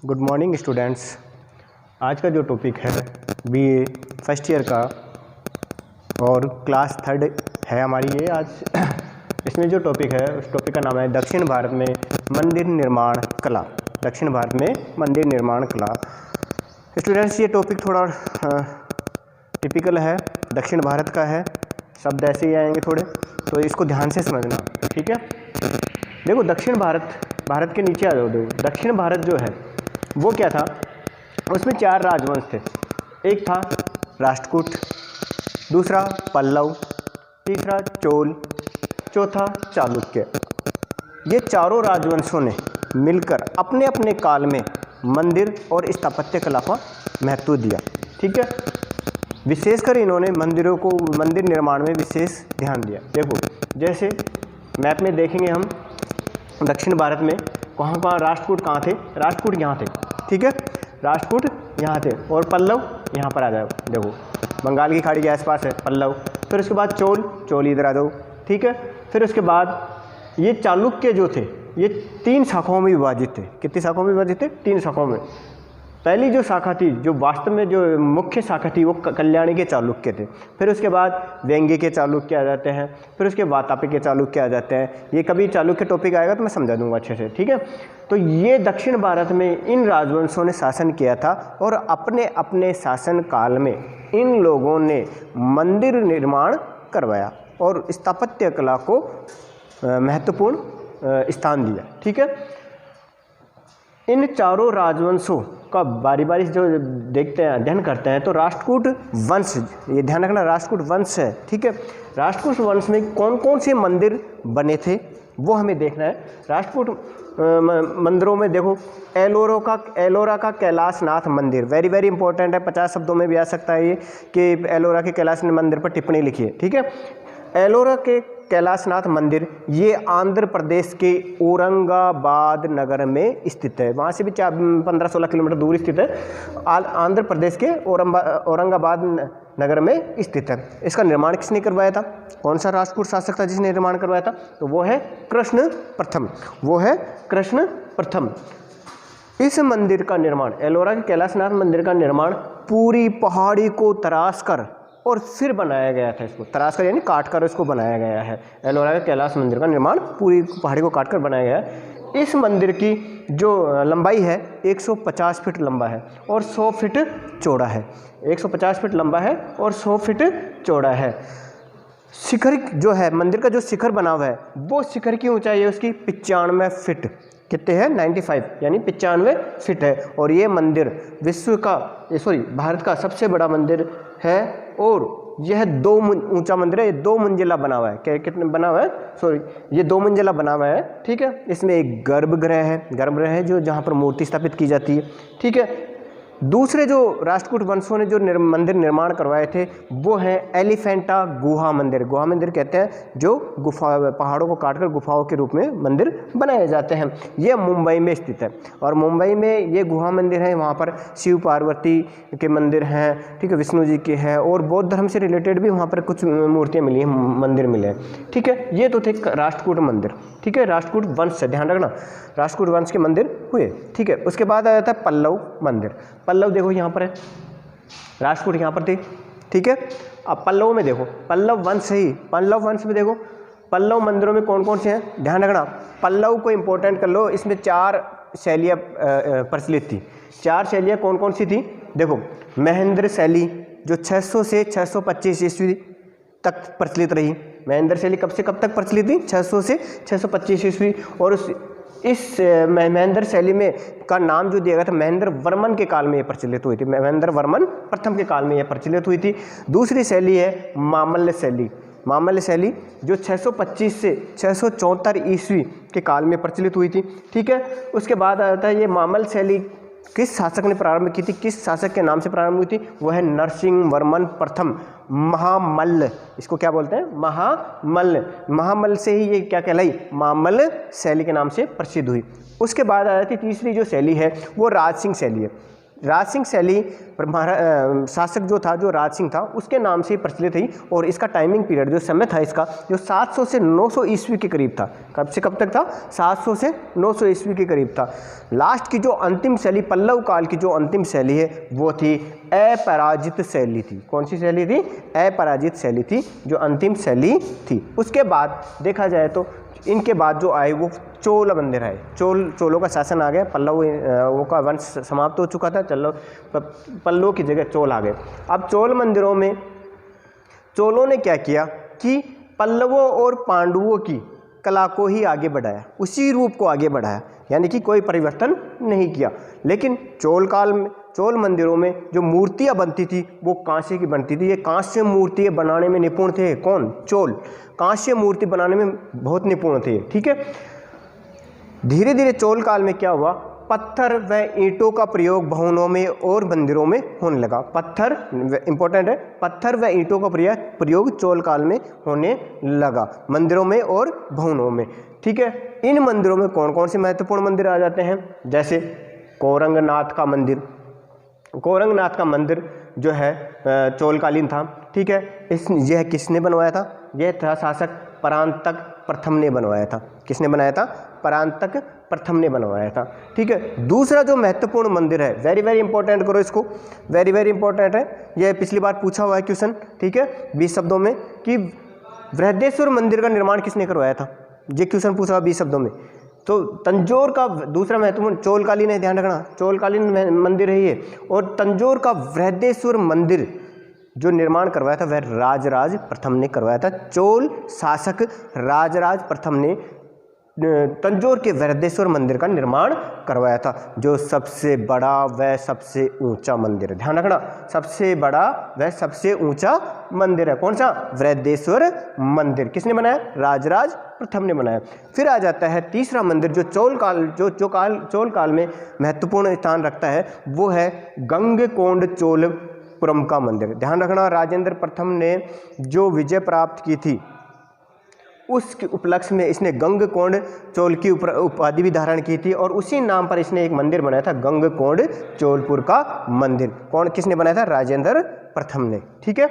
Good morning students. आज का जो टॉपिक है बीए फर्स्ट ईयर का और क्लास थर्ड है हमारी ये आज। इसमें जो टॉपिक है उस टॉपिक का नाम है दक्षिण भारत में मंदिर निर्माण कला। दक्षिण भारत में मंदिर निर्माण कला। स्टूडेंट्स, ये टॉपिक थोड़ा टिपिकल है, दक्षिण भारत का है, शब्द ऐसे ही आएंगे थोड़े, तो इसको ध्यान से समझना, ठीक है। देखो, दक्षिण भारत के नीचे आ जाओ। देखो, दक्षिण भारत जो है वो क्या था, उसमें 4 राजवंश थे। एक था राष्ट्रकूट, दूसरा पल्लव, तीसरा चोल, चौथा चालुक्य। ये चारों राजवंशों ने मिलकर अपने अपने काल में मंदिर और स्थापत्य कला का महत्व दिया, ठीक है। विशेषकर इन्होंने मंदिर निर्माण में विशेष ध्यान दिया। देखो, जैसे मैप में देखेंगे हम, दक्षिण भारत में कहाँ राष्ट्रकूट कहाँ थे, राष्ट्रकूट यहाँ थे, ठीक है। राष्ट्रकूट यहाँ थे और पल्लव यहाँ पर आ जाओ। देखो, बंगाल की खाड़ी के आसपास है पल्लव। फिर उसके बाद चोल इधर आ जाओ, ठीक है। फिर उसके बाद ये चालुक्य जो थे ये 3 शाखाओं में विभाजित थे। कितनी शाखाओं में विभाजित थे? 3 शाखाओं में। पहली जो शाखा थी, जो वास्तव में जो मुख्य शाखा थी, वो कल्याणी के चालुक्य थे। फिर उसके बाद व्यंग्य के चालुक्य आ जाते हैं। फिर उसके वातापी के चालुक्य आ जाते हैं। ये कभी चालुक्य टॉपिक आएगा तो मैं समझा दूंगा अच्छे से, ठीक है। तो ये दक्षिण भारत में इन राजवंशों ने शासन किया था और अपने अपने शासन काल में इन लोगों ने मंदिर निर्माण करवाया और स्थापत्य कला को महत्वपूर्ण स्थान दिया, ठीक है। इन चारों राजवंशों का बारी बारी से जो देखते हैं, अध्ययन करते हैं, तो राष्ट्रकूट वंश, ये ध्यान रखना, राष्ट्रकूट वंश है, ठीक है। राष्ट्रकूट वंश में कौन कौन से मंदिर बने थे वो हमें देखना है। राष्ट्रकूट मंदिरों में देखो, एलोरा का कैलाशनाथ मंदिर वेरी वेरी इंपॉर्टेंट है, 50 शब्दों में भी आ सकता है ये, कि एलोरा के कैलाश मंदिर पर टिप्पणी लिखिए, ठीक है। एलोरा के कैलाशनाथ मंदिर ये आंध्र प्रदेश के औरंगाबाद नगर में स्थित है। वहाँ से भी 15-16 किलोमीटर दूर स्थित है। आंध्र प्रदेश के औरंगाबाद नगर में स्थित है। इसका निर्माण किसने करवाया था? कौन सा राष्ट्रकूट शासक था जिसने निर्माण करवाया था? तो वो है कृष्ण प्रथम। इस मंदिर का निर्माण, एलोरा के कैलाशनाथ मंदिर का निर्माण पूरी पहाड़ी को तराश कर और फिर बनाया गया था। इसको तराश कर यानी काट कर इसको बनाया गया है। एलोरा के कैलाश मंदिर का निर्माण पूरी पहाड़ी को काट कर बनाया गया है। इस मंदिर की जो लंबाई है 150 फीट लंबा है और 100 फीट चौड़ा है। 150 फीट लंबा है और 100 फीट चौड़ा है। शिखर जो है, मंदिर का जो शिखर बना हुआ है, वो शिखर की ऊंचाई है उसकी 95 फीट। कितने हैं? 95 यानी 95 फीट है। और ये मंदिर भारत का सबसे बड़ा मंदिर है और यह 2 ऊंचा मंदिर है। ये 2 मंजिला बना हुआ है। कितने बना हुआ है? ये 2 मंजिला बना हुआ है, ठीक है। इसमें एक गर्भगृह है जो जहाँ पर मूर्ति स्थापित की जाती है, ठीक है। दूसरे जो राष्ट्रकूट वंशों ने जो मंदिर निर्माण करवाए थे वो है एलिफेंटा गुहा मंदिर। गुहा मंदिर कहते हैं जो पहाड़ों को काटकर गुफाओं के रूप में मंदिर बनाए जाते हैं। ये मुंबई में स्थित है और मुंबई में ये गुहा मंदिर है। वहाँ पर शिव पार्वती के मंदिर हैं, ठीक है, विष्णु जी के हैं और बौद्ध धर्म से रिलेटेड भी वहाँ पर कुछ मूर्तियाँ मिली हैं, मंदिर मिले हैं, ठीक है। ये तो थे राष्ट्रकूट मंदिर, ठीक है। राष्ट्रकूट वंश से ध्यान रखना, राष्ट्रकूट वंश के मंदिर हुए, ठीक है। उसके बाद आ जाता है पल्लव मंदिर। पल्लव देखो यहाँ पर है, राष्ट्रकूट यहाँ पर थे, ठीक है। अब पल्लव में देखो, पल्लव वंश ही, पल्लव वंश में देखो पल्लव मंदिरों में कौन कौन से हैं, ध्यान रखना। पल्लव को इंपॉर्टेंट कर लो, इसमें 4 शैलियाँ प्रचलित थी। 4 शैलियाँ कौन कौन सी थी? देखो, महेंद्र शैली जो 600 से 625 ईस्वी तक प्रचलित रही। महेंद्र शैली कब से कब तक प्रचलित थी? 600 से 625 ईस्वी। और इस महेंद्र शैली में का नाम जो दिया गया था, महेंद्र वर्मन के काल में यह प्रचलित हुई थी। महेंद्र वर्मन प्रथम के काल में यह प्रचलित हुई थी। दूसरी शैली है मामल्य शैली जो 625 से 674 ईस्वी के काल में प्रचलित हुई थी, ठीक है। उसके बाद आता है ये मामल्य शैली किस शासक ने प्रारंभ की थी, किस शासक के नाम से प्रारंभ हुई थी? वो है नरसिंह वर्मन प्रथम महामल्ल। इसको क्या बोलते हैं? महामल्ल से ही ये क्या कहलाई? मामल्ल शैली के नाम से प्रसिद्ध हुई। उसके बाद आ जाती तीसरी जो शैली है वो राजसिंह शैली है। राज सिंह शैली शासक जो था, जो राज सिंह था, उसके नाम से प्रचलित थी। और इसका टाइमिंग पीरियड जो समय था इसका, जो 700 से 900 ईस्वी के करीब था। कब से कब तक था? 700 से 900 ईस्वी के करीब था। लास्ट की जो अंतिम शैली, पल्लव काल की जो अंतिम शैली है वो थी अपराजित शैली थी। कौन सी शैली थी? अपराजित शैली थी, जो अंतिम शैली थी। उसके बाद देखा जाए तो इनके बाद जो आए वो चोल मंदिर है। चोलों का शासन आ गया, पल्लवों का वंश समाप्त हो चुका था, पल्लवों की जगह चोल आ गए। अब चोल मंदिरों में चोलों ने क्या किया कि पल्लवों और पांडवों की कला को ही आगे बढ़ाया, उसी रूप को आगे बढ़ाया, यानी कि कोई परिवर्तन नहीं किया। लेकिन चोल काल में, चोल मंदिरों में जो मूर्तियां बनती थी वो कांसे की बनती थी। ये कांस्य मूर्तियां बनाने में निपुण थे। कौन? चोल। कांस्य मूर्ति बनाने में बहुत निपुण थे। ठीक है। धीरे धीरे चोल काल में क्या हुआ? पत्थर व ईंटों का प्रयोग भवनों में और मंदिरों में होने लगा। पत्थर इंपॉर्टेंट है, पत्थर व ईंटों का प्रयोग चोल काल में होने लगा, मंदिरों में और भवनों में। ठीक है। इन मंदिरों में कौन कौन से महत्वपूर्ण मंदिर आ जाते हैं? जैसे कोरंगनाथ का मंदिर। कोरंगनाथ का मंदिर जो है चोलकालीन था। ठीक है। यह किसने बनवाया था? यह था शासक परांतक प्रथम ने बनवाया था। किसने बनाया था? परांतक प्रथम ने बनवाया था। ठीक है। दूसरा जो महत्वपूर्ण मंदिर है, वेरी वेरी इंपॉर्टेंट करो इसको, वेरी वेरी इंपॉर्टेंट है, यह पिछली बार पूछा हुआ है क्वेश्चन। ठीक है। 20 शब्दों में कि बृहदेश्वर मंदिर का निर्माण किसने करवाया था? ये क्वेश्चन पूछा हुआ 20 शब्दों में। तो तंजौर का दूसरा महत्वपूर्ण चोलकालीन है, ध्यान रखना, चोलकालीन मंदिर है ये। और तंजौर का बृहदेश्वर मंदिर जो निर्माण करवाया था वह राजराज प्रथम ने करवाया था। चोल शासक राजराज प्रथम ने तंजौर के बृहदेश्वर मंदिर का निर्माण करवाया था, जो सबसे बड़ा व सबसे ऊंचा मंदिर है। ध्यान रखना, सबसे बड़ा व सबसे ऊंचा मंदिर है। कौन सा? बृहदेश्वर मंदिर। किसने बनाया? राजराज प्रथम ने बनाया। फिर आ जाता है तीसरा मंदिर जो चोल काल में महत्वपूर्ण स्थान रखता है, वो है गंगकोंड चोलपुरम का मंदिर। ध्यान रखना, राजेंद्र प्रथम ने जो विजय प्राप्त की थी उसके उपलक्ष्य में इसने गंगकोंड चोल की उपाधि भी धारण की थी, और उसी नाम पर इसने एक मंदिर बनाया था, गंगकोंड चोलपुर का मंदिर। कौन किसने बनाया था? राजेंद्र प्रथम ने। ठीक है।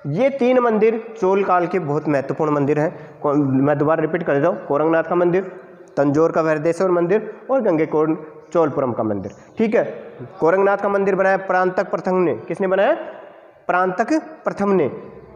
ये 3 मंदिर चोल काल के बहुत महत्वपूर्ण मंदिर हैं। मैं दोबारा रिपीट कर देता हूँ, कोरंगनाथ का मंदिर, तंजौर का बृहदेश्वर मंदिर और गंगकोंड चोलपुरम का मंदिर। ठीक है। कोरंगनाथ का मंदिर बनाया परांतक प्रथम ने। किसने बनाया? परांतक प्रथम ने।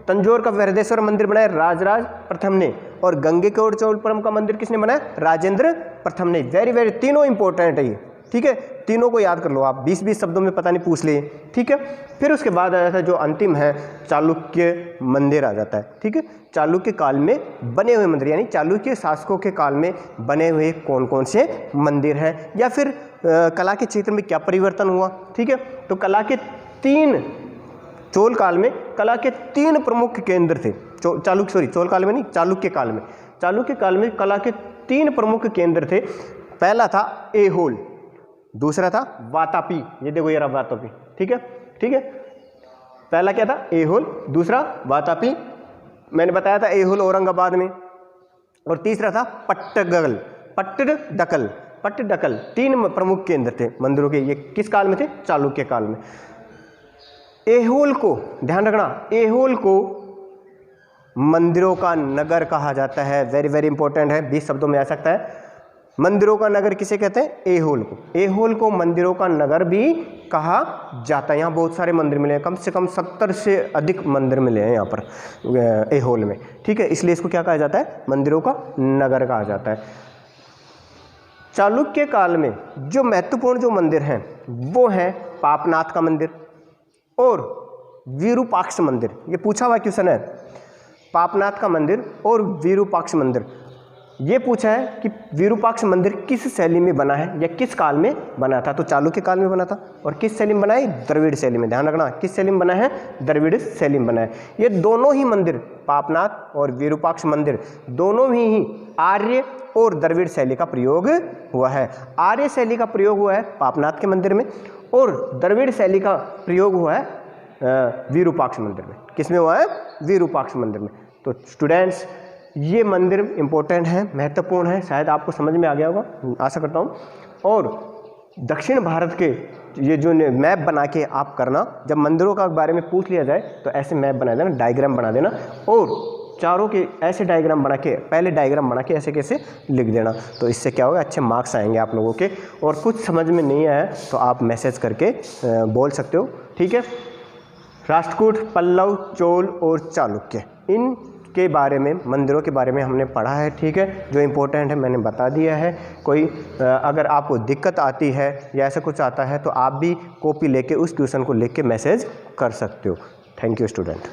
तंजौर का बृहदेश्वर मंदिर बनाया राजराज प्रथम ने। और गंगकोंड चोलपुरम का मंदिर किसने बनाया? राजेंद्र प्रथम ने। वेरी वेरी, तीनों इंपॉर्टेंट है ये। ठीक है। तीनों को याद कर लो आप, 20-20 शब्दों में पता नहीं पूछ लिए। ठीक है। फिर उसके बाद आ जाता है जो अंतिम है, चालुक्य मंदिर आ जाता है। ठीक है। चालुक्य काल में बने हुए मंदिर, यानी चालुक्य शासकों के काल में बने हुए कौन कौन से मंदिर हैं, या फिर कला के क्षेत्र में क्या परिवर्तन हुआ। ठीक है। तो कला के 3 चोल काल में कला के 3 प्रमुख केंद्र थे। चोल काल में नहीं, चालुक्य काल में। चालुक्य काल में कला के 3 प्रमुख केंद्र थे। पहला था ऐहोल, दूसरा था वातापी। ये देखो ये रहा वातापी। ठीक है। ठीक है। पहला क्या था? ऐहोल, दूसरा वातापी, मैंने बताया था ऐहोल औरंगाबाद में, और तीसरा था पट्टडकल। 3 प्रमुख केंद्र थे मंदिरों के। ये किस काल में थे? चालुक्य काल में। ऐहोल को, ध्यान रखना, ऐहोल को मंदिरों का नगर कहा जाता है। वेरी वेरी इंपॉर्टेंट है, 20 शब्दों में आ सकता है। मंदिरों का नगर किसे कहते हैं? ऐहोल को। ऐहोल को मंदिरों का नगर भी कहा जाता है। यहाँ बहुत सारे मंदिर मिले हैं, कम से कम 70 से अधिक मंदिर मिले हैं यहाँ पर ऐहोल में। ठीक है। इसलिए इसको क्या कहा जाता है? मंदिरों का नगर कहा जाता है। चालुक्य काल में जो महत्वपूर्ण जो मंदिर हैं वो हैं पापनाथ का मंदिर और विरूपाक्ष मंदिर। ये पूछा हुआ क्वेश्चन है, पापनाथ का मंदिर और विरूपाक्ष मंदिर। ये पूछा है कि विरूपाक्ष मंदिर किस शैली में बना है या किस काल में बना था। तो चालुक्य काल में बना था। और किस शैली में बना है? द्रविड़ शैली में। ध्यान रखना, किस शैली में बना है? द्रविड़ शैली में बना है। ये दोनों ही मंदिर, पापनाथ और विरूपाक्ष मंदिर, दोनों ही आर्य और द्रविड़ शैली का प्रयोग हुआ है। आर्य शैली का प्रयोग हुआ है पापनाथ के मंदिर में, और द्रविड़ शैली का प्रयोग हुआ है विरूपाक्ष मंदिर में। किसमें हुआ है? विरूपाक्ष मंदिर में। तो स्टूडेंट्स, ये मंदिर इंपॉर्टेंट है, महत्वपूर्ण है, शायद आपको समझ में आ गया होगा, आशा करता हूँ। और दक्षिण भारत के ये जो मैप बना के आप करना, जब मंदिरों का बारे में पूछ लिया जाए तो ऐसे मैप बना देना, डायग्राम बना देना, और चारों के ऐसे डायग्राम बना के, पहले डायग्राम बना के ऐसे कैसे लिख देना। तो इससे क्या होगा, अच्छे मार्क्स आएंगे आप लोगों के। और कुछ समझ में नहीं आया तो आप मैसेज करके बोल सकते हो, ठीक है। राष्ट्रकूट, पल्लव, चोल और चालुक्य, इन के बारे में, मंदिरों के बारे में हमने पढ़ा है, ठीक है। जो इम्पोर्टेंट है मैंने बता दिया है। कोई अगर आपको दिक्कत आती है या ऐसा कुछ आता है तो आप भी कॉपी लेके उस क्वेश्चन को लिख के मैसेज कर सकते हो। Thank you student.